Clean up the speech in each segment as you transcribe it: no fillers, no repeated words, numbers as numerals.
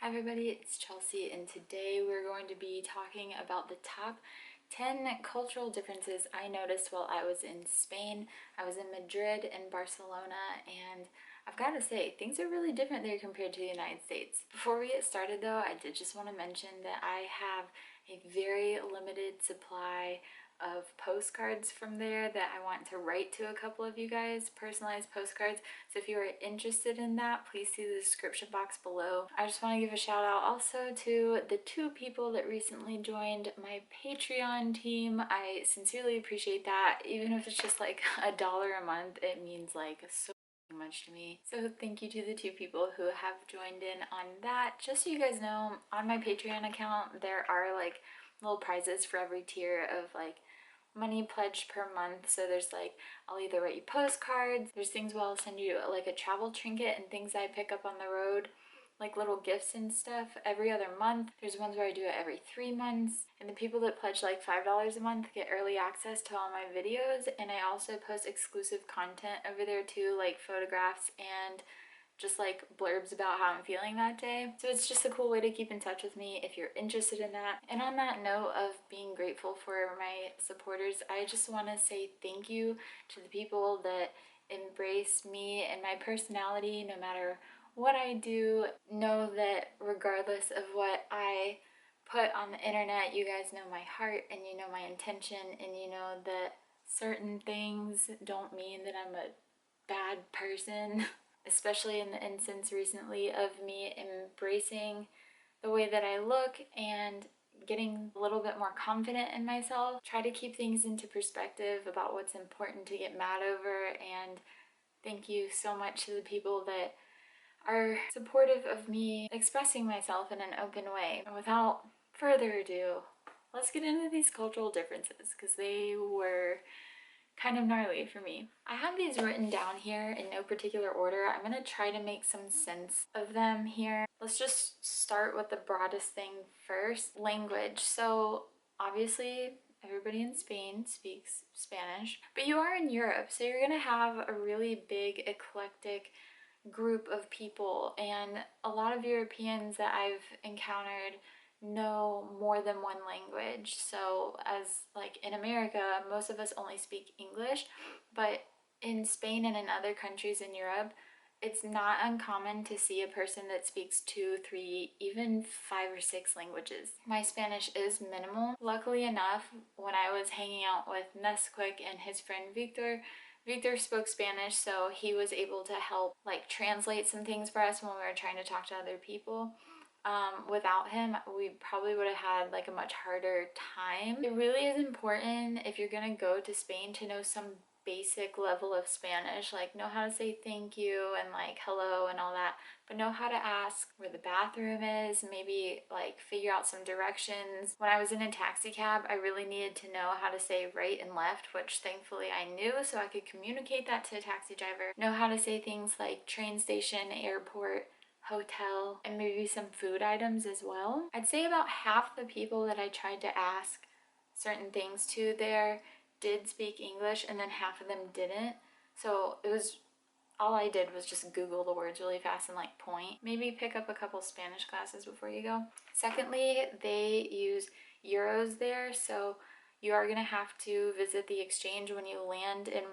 Hi everybody, it's Chelsea and today we're going to be talking about the top 10 cultural differences I noticed while I was in Spain. I was in Madrid and Barcelona, and I've got to say, things are really different there compared to the United States. Before we get started though, I did just want to mention that I have a very limited supply of postcards from there that I want to write to a couple of you guys, personalized postcards. So if you are interested in that, please see the description box below. I just want to give a shout out also to the 2 people that recently joined my Patreon team. I sincerely appreciate that. Even if it's just like $1 a month, it means like so much to me. So thank you to the 2 people who have joined in on that. Just so you guys know, on my Patreon account there are like little prizes for every tier of like money pledged per month. So there's like, I'll either write you postcards, there's things where I'll send you like a travel trinket and things I pick up on the road, like little gifts and stuff every other month. There's ones where I do it every 3 months, and the people that pledge like $5 a month get early access to all my videos. And I also post exclusive content over there too, like photographs and just like blurbs about how I'm feeling that day. So it's just a cool way to keep in touch with me if you're interested in that. And on that note of being grateful for my supporters, I just want to say thank you to the people that embrace me and my personality no matter what I do. Know that regardless of what I put on the internet, you guys know my heart and you know my intention, and you know that certain things don't mean that I'm a bad person. Especially in the instance recently of me embracing the way that I look and getting a little bit more confident in myself. Try to keep things into perspective about what's important to get mad over. And thank you so much to the people that are supportive of me expressing myself in an open way. And without further ado, let's get into these cultural differences, because they were kind of gnarly for me. I have these written down here in no particular order. I'm gonna try to make some sense of them here. Let's just start with the broadest thing first. Language. So obviously everybody in Spain speaks Spanish, but you are in Europe, so you're gonna have a really big eclectic group of people, and a lot of Europeans that I've encountered know more than one language. So as like in America, most of us only speak English, but in Spain and in other countries in Europe, it's not uncommon to see a person that speaks 2, 3, even 5 or 6 languages. My Spanish is minimal. Luckily enough, when I was hanging out with Nesquik and his friend Victor spoke Spanish, so he was able to help like translate some things for us when we were trying to talk to other people. Without him, we probably would have had like a much harder time. It really is important if you're gonna go to Spain to know some basic level of Spanish, like know how to say thank you and like hello and all that, but know how to ask where the bathroom is, maybe like figure out some directions. When I was in a taxi cab, I really needed to know how to say right and left, which thankfully I knew, so I could communicate that to a taxi driver. Know how to say things like train station, airport, hotel, and maybe some food items as well. I'd say about half the people that I tried to ask certain things to there did speak English, and then half of them didn't. So it was, all I did was just Google the words really fast and like point. Maybe pick up a couple Spanish classes before you go. Secondly, they use euros there, so you are gonna have to visit the exchange when you land in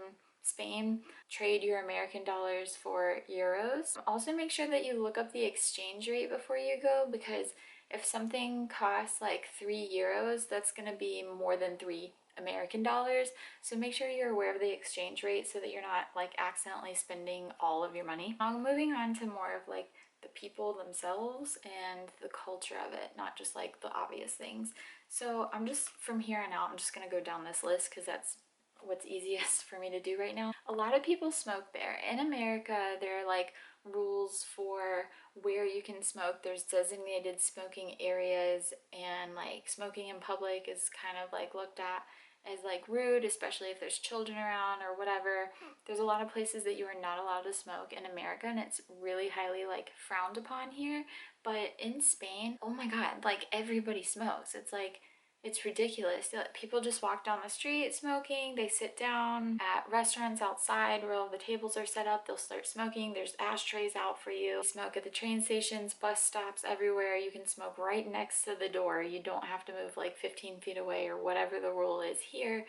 Spain. Trade your American dollars for euros. Also make sure that you look up the exchange rate before you go, because if something costs like 3 euros, that's gonna be more than 3 American dollars. So make sure you're aware of the exchange rate so that you're not like accidentally spending all of your money. Now moving on to more of like the people themselves and the culture of it, not just like the obvious things. So I'm just, from here on out, I'm just gonna go down this list because that's what's easiest for me to do right now. A lot of people smoke there. In America, there are like rules for where you can smoke. There's designated smoking areas, and like smoking in public is kind of like looked at as like rude, especially if there's children around or whatever. There's a lot of places that you are not allowed to smoke in America, and it's really highly like frowned upon here. But in Spain, oh my god, like everybody smokes. It's like It's ridiculous. People just walk down the street smoking. They sit down at restaurants outside where all the tables are set up. They'll start smoking. There's ashtrays out for you. You smoke at the train stations, bus stops, everywhere. You can smoke right next to the door. You don't have to move like 15 feet away or whatever the rule is here.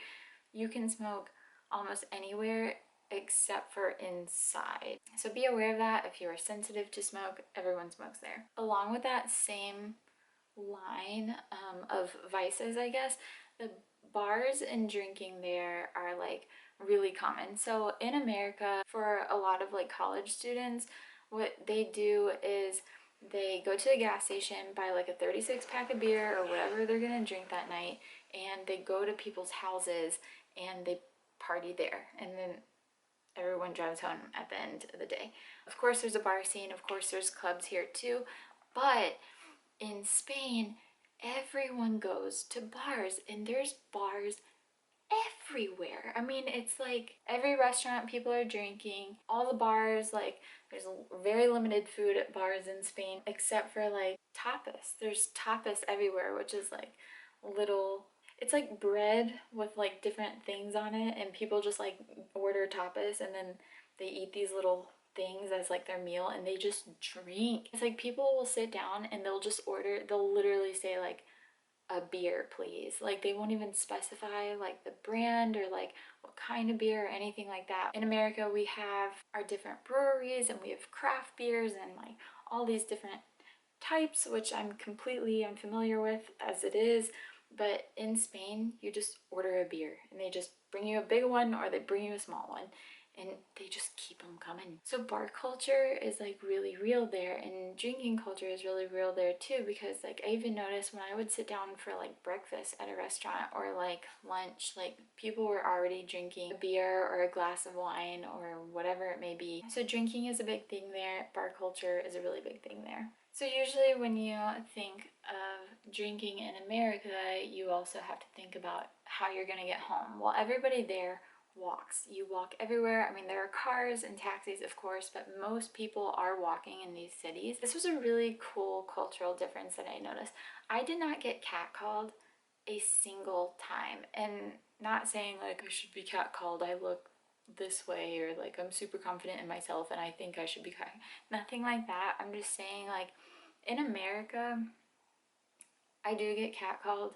You can smoke almost anywhere except for inside. So be aware of that. If you are sensitive to smoke, everyone smokes there. Along with that same line of vices, I guess, the bars and drinking there are like really common. So in America, for a lot of like college students, what they do is they go to a gas station, buy like a 36 pack of beer or whatever they're gonna drink that night, and they go to people's houses and they party there, and then everyone drives home at the end of the day. Of course there's a bar scene, of course there's clubs here too, but in Spain, everyone goes to bars, and there's bars everywhere. I mean, it's like every restaurant people are drinking, all the bars, like there's very limited food at bars in Spain, except for like tapas. There's tapas everywhere, which is like little, it's like bread with like different things on it, and people just like order tapas and then they eat these little things as like their meal, and they just drink. It's like people will sit down and they'll just order, they'll literally say like a beer please, like they won't even specify like the brand or like what kind of beer or anything like that. In America we have our different breweries and we have craft beers and like all these different types, which I'm completely unfamiliar with as it is, but in Spain you just order a beer and they just bring you a big one or they bring you a small one, and they just keep them coming. So bar culture is like really real there, and drinking culture is really real there too, because like I even noticed when I would sit down for like breakfast at a restaurant or like lunch, like people were already drinking a beer or a glass of wine or whatever it may be. So drinking is a big thing there. Bar culture is a really big thing there. So usually when you think of drinking in America, you also have to think about how you're gonna get home. Well, everybody there walks. You walk everywhere. I mean, there are cars and taxis, of course, but most people are walking in these cities. This was a really cool cultural difference that I noticed. I did not get catcalled a single time, and not saying like I should be catcalled, I look this way, or like I'm super confident in myself and I think I should be cat. Nothing like that. I'm just saying, like, in America, I do get catcalled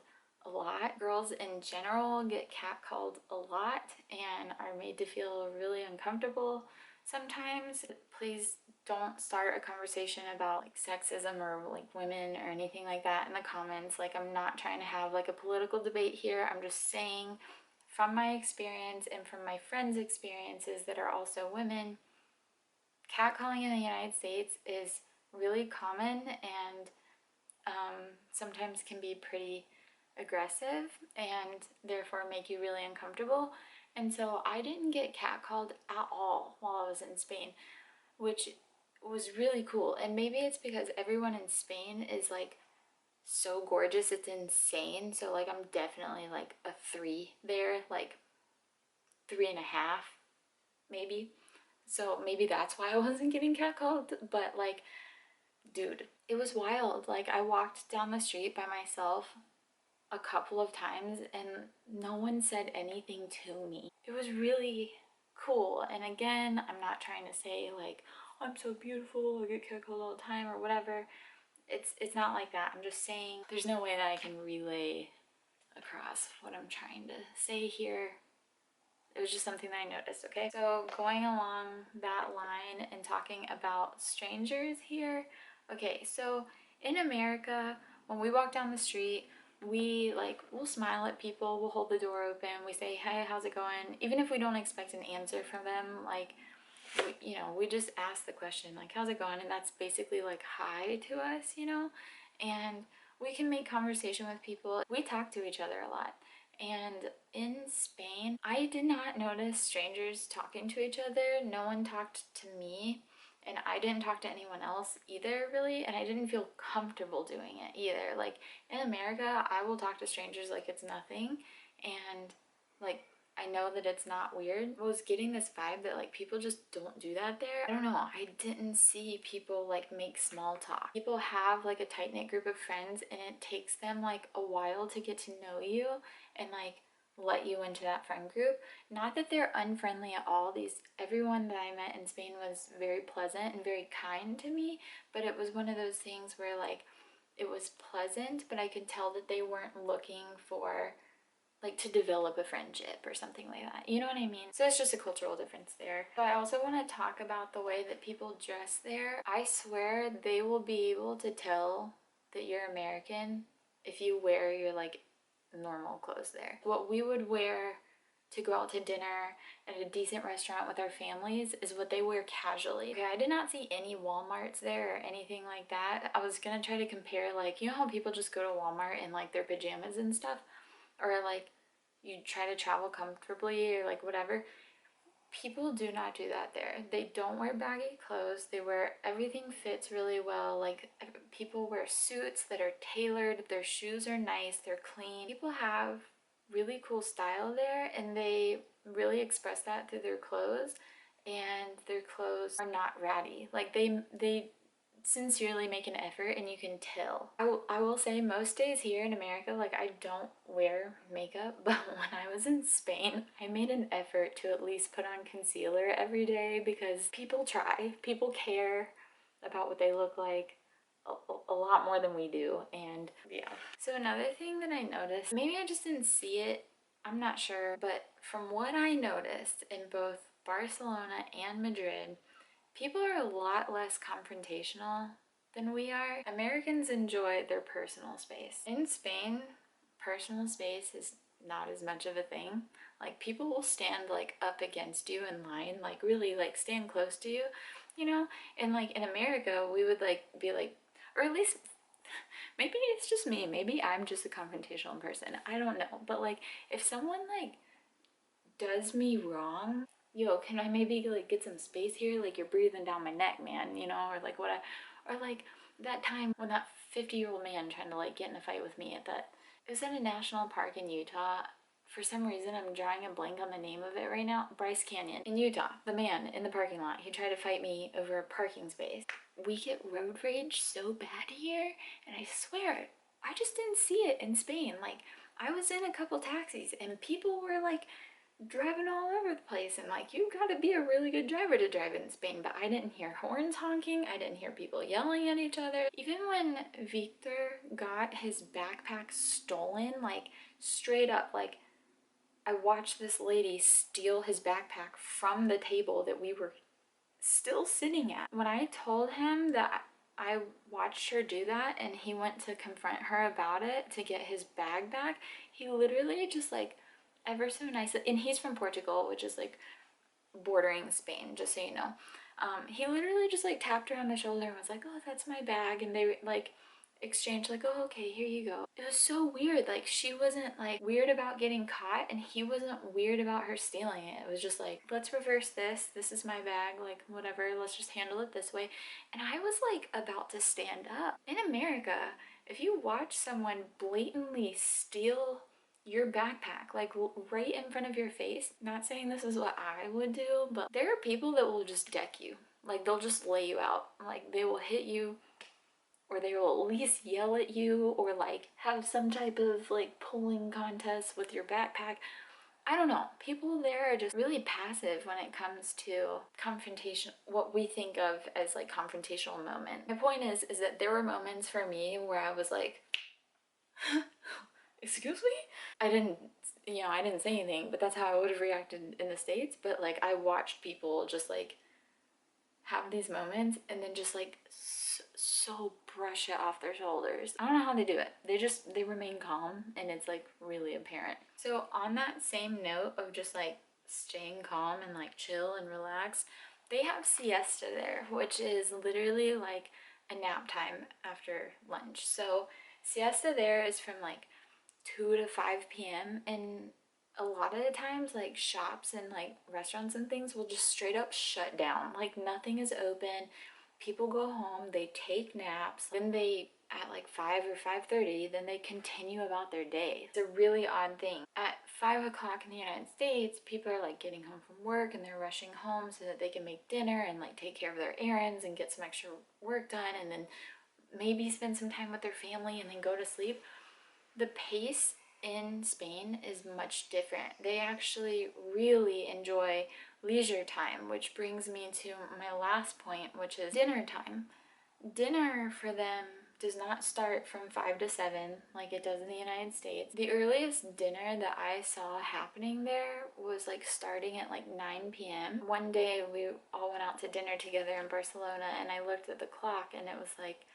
a lot. Girls in general get catcalled a lot and are made to feel really uncomfortable sometimes. Please don't start a conversation about like sexism or like women or anything like that in the comments. Like, I'm not trying to have like a political debate here. I'm just saying from my experience and from my friends' experiences that are also women, catcalling in the United States is really common and sometimes can be pretty aggressive and therefore make you really uncomfortable. And so I didn't get catcalled at all while I was in Spain, which was really cool. And maybe it's because everyone in Spain is like so gorgeous, it's insane. So like I'm definitely like a 3 there, like 3.5 maybe. So maybe that's why I wasn't getting catcalled. But like, dude, it was wild. Like, I walked down the street by myself a couple of times and no one said anything to me. It was really cool. And again, I'm not trying to say like I'm so beautiful, I get catcalled all the time or whatever. It's not like that. I'm just saying there's no way that I can relay across what I'm trying to say here. It was just something that I noticed, okay? So going along that line and talking about strangers here. Okay, so in America, when we walk down the street, we'll smile at people, we'll hold the door open, we say, hey, how's it going? Even if we don't expect an answer from them, like, we just ask the question, like, how's it going? And that's basically like hi to us, and we can make conversation with people. We talk to each other a lot. And in Spain, I did not notice strangers talking to each other. No one talked to me, and I didn't talk to anyone else either, really, and I didn't feel comfortable doing it either. Like, in America, I will talk to strangers like it's nothing, and like I know that it's not weird. I was getting this vibe that like people just don't do that there. I don't know. I didn't see people like make small talk. People have like a tight-knit group of friends and it takes them like a while to get to know you and like let you into that friend group. Not that they're unfriendly at all. Everyone that I met in Spain was very pleasant and very kind to me, but it was one of those things where like it was pleasant, but I could tell that they weren't looking for like to develop a friendship or something like that. You know what I mean? So it's just a cultural difference there. So I also want to talk about the way that people dress there. I swear they will be able to tell that you're American if you wear your like normal clothes there. What we would wear to go out to dinner at a decent restaurant with our families is what they wear casually. Okay, I did not see any Walmarts there or anything like that. I was gonna try to compare, like, you know how people just go to Walmart in like their pajamas and stuff? Or like you try to travel comfortably or like whatever. People do not do that there. They don't wear baggy clothes. Everything fits really well. Like people wear suits that are tailored. Their shoes are nice. They're clean. People have really cool style there and they really express that through their clothes, and their clothes are not ratty. Like they sincerely make an effort and you can tell. I will say most days here in America, like I don't wear makeup, but when I was in Spain, I made an effort to at least put on concealer every day because people try, people care about what they look like a lot more than we do. And yeah. So another thing that I noticed, maybe I just didn't see it, I'm not sure, but from what I noticed in both Barcelona and Madrid, people are a lot less confrontational than we are. Americans enjoy their personal space. In Spain, personal space is not as much of a thing. Like people will stand like up against you in line, like really like stand close to you, you know? And like in America, we would like be like, or at least maybe it's just me, maybe I'm just a confrontational person, I don't know. But like if someone like does me wrong, yo, can I maybe like get some space here? Like you're breathing down my neck, man, you know? Or like or like that time when that 50-year-old man trying to like get in a fight with me it was at a national park in Utah. For some reason, I'm drawing a blank on the name of it right now. Bryce Canyon in Utah. The man in the parking lot, he tried to fight me over a parking space. We get road rage so bad here, and I swear, I just didn't see it in Spain. Like, I was in a couple taxis, and people were like driving all over the place, and like you gotta be a really good driver to drive in Spain. But I didn't hear horns honking, I didn't hear people yelling at each other. Even when Victor got his backpack stolen, like straight up, like I watched this lady steal his backpack from the table that we were still sitting at. When I told him that I watched her do that and he went to confront her about it to get his bag back, he literally just like ever so nice, and he's from Portugal, which is like bordering Spain, just so you know. He literally just like tapped her on the shoulder and was like, oh, that's my bag, and they like exchanged like, oh, okay, here you go. It was so weird. Like she wasn't like weird about getting caught and he wasn't weird about her stealing it. It was just like, let's reverse this is my bag, like whatever, let's just handle it this way. And I was like about to stand up. In America, if you watch someone blatantly steal your backpack like right in front of your face, not saying this is what I would do, but there are people that will just deck you. Like they'll just lay you out. Like they will hit you, or they will at least yell at you, or like have some type of like pulling contest with your backpack. I don't know. People there are just really passive when it comes to confrontation, what we think of as like confrontational moment. My point is that there were moments for me where I was like, excuse me? I didn't say anything, but that's how I would have reacted in the States. But like I watched people just like have these moments and then just like so brush it off their shoulders. I don't know how they do it. They remain calm, and it's like really apparent. So on that same note of just like staying calm and like chill and relax, they have siesta there, which is literally like a nap time after lunch. So siesta there is from like 2 to 5 p.m. and a lot of the times like shops and like restaurants and things will just straight up shut down. Like nothing is open. People go home, they take naps, then they at like 5 or 5:30, then they continue about their day. It's a really odd thing. At 5 o'clock in the United States, people are like getting home from work and they're rushing home so that they can make dinner and like take care of their errands and get some extra work done, and then maybe spend some time with their family and then go to sleep. The pace in Spain is much different. They actually really enjoy leisure time, which brings me to my last point, which is dinner time. Dinner for them does not start from 5 to 7 like it does in the United States. The earliest dinner that I saw happening there was like starting at like 9 p.m. One day we all went out to dinner together in Barcelona, and I looked at the clock and it was like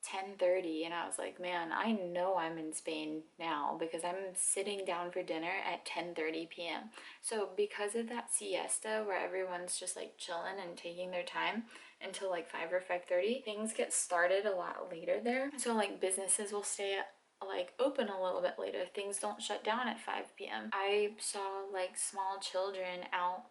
10:30, and I was like, man, I know I'm in Spain now because I'm sitting down for dinner at 10:30 p.m. So because of that siesta where everyone's just like chilling and taking their time until like 5 or 5:30, things get started a lot later there. So like businesses will stay like open a little bit later. Things don't shut down at 5 p.m. I saw like small children out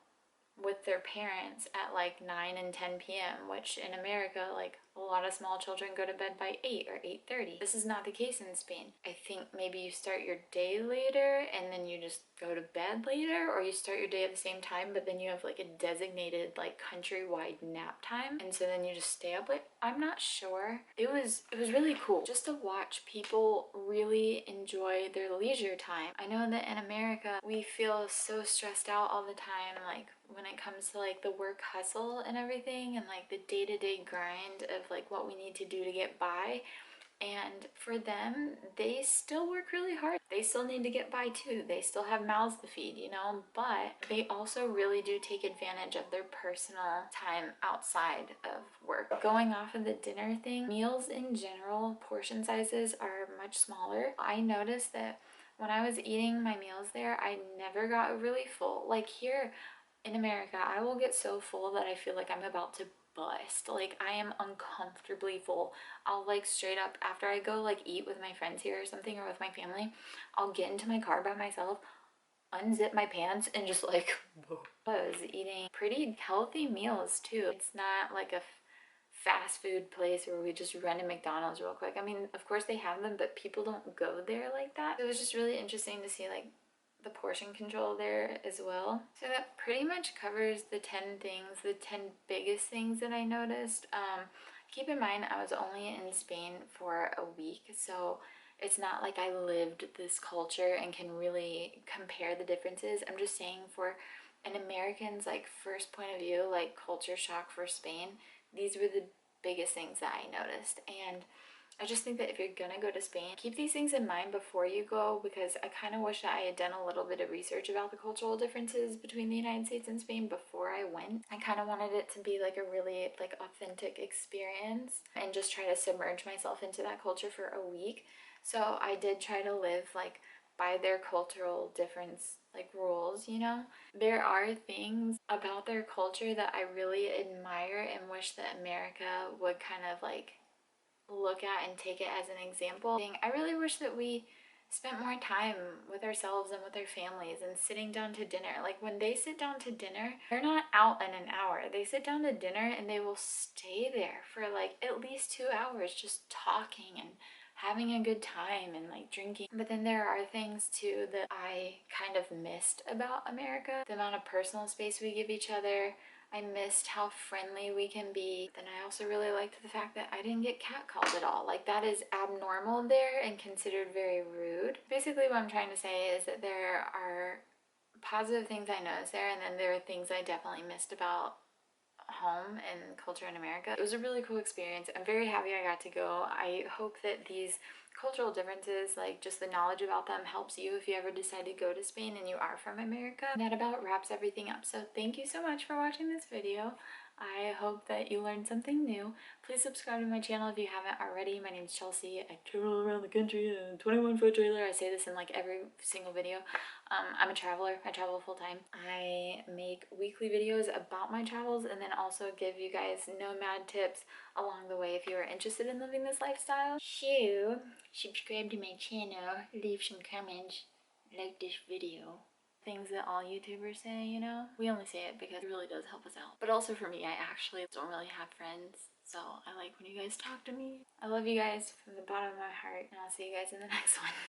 with their parents at like 9 and 10 p.m., which in America, like a lot of small children go to bed by 8 or 8:30. This is not the case in Spain. I think maybe you start your day later and then you just go to bed later, or you start your day at the same time, but then you have like a designated like countrywide nap time, and so then you just stay up late. I'm not sure. It was really cool just to watch people really enjoy their leisure time. I know that in America we feel so stressed out all the time, like when it comes to like the work hustle and everything, and like the day-to-day grind of like what we need to do to get by. And for them, they still work really hard. They still need to get by too. They still have mouths to feed, you know, but they also really do take advantage of their personal time outside of work. Going off of the dinner thing, meals in general, portion sizes are much smaller. I noticed that when I was eating my meals there, I never got really full. Like here in America, I will get so full that I feel like I'm about to bust. Like I am uncomfortably full. I'll like straight up, after I go like eat with my friends here or something, or with my family, I'll get into my car by myself, unzip my pants, and just like whoa. I was eating pretty healthy meals too. It's not like a fast food place where we just run to McDonald's real quick. I mean, of course they have them, but people don't go there like that. It was just really interesting to see like the portion control there as well. So that pretty much covers the 10 things, the 10 biggest things that I noticed. Keep in mind, I was only in Spain for a week, so it's not like I lived this culture and can really compare the differences. I'm just saying, for an American's like first point of view, like culture shock for Spain, these were the biggest things that I noticed. And I just think that if you're gonna go to Spain, keep these things in mind before you go, because I kind of wish that I had done a little bit of research about the cultural differences between the United States and Spain before I went. I kind of wanted it to be like a really like authentic experience and just try to submerge myself into that culture for a week. So I did try to live like by their cultural difference like rules, you know. There are things about their culture that I really admire and wish that America would kind of like look at and take it as an example. I really wish that we spent more time with ourselves and with our families and sitting down to dinner. Like when they sit down to dinner, they're not out in an hour. They sit down to dinner and they will stay there for like at least 2 hours just talking and having a good time and like drinking. But then there are things too that I kind of missed about America. The amount of personal space we give each other. I missed how friendly we can be. Then I also really liked the fact that I didn't get catcalled at all. Like that is abnormal there and considered very rude. Basically what I'm trying to say is that there are positive things I noticed there, and then there are things I definitely missed about home and culture in America. It was a really cool experience. I'm very happy I got to go. I hope that these cultural differences, like just the knowledge about them, helps you if you ever decide to go to Spain and you are from America. And that about wraps everything up. So thank you so much for watching this video. I hope that you learned something new. Please subscribe to my channel if you haven't already. My name's Chelsea. I travel around the country in a 21-foot trailer. I say this in like every single video. I'm a traveler. I travel full time. I make weekly videos about my travels and then also give you guys nomad tips along the way if you are interested in living this lifestyle. So, subscribe to my channel, leave some comments, like this video. Things that all YouTubers say, you know? We only say it because it really does help us out. But also for me, I actually don't really have friends. So I like when you guys talk to me. I love you guys from the bottom of my heart, and I'll see you guys in the next one.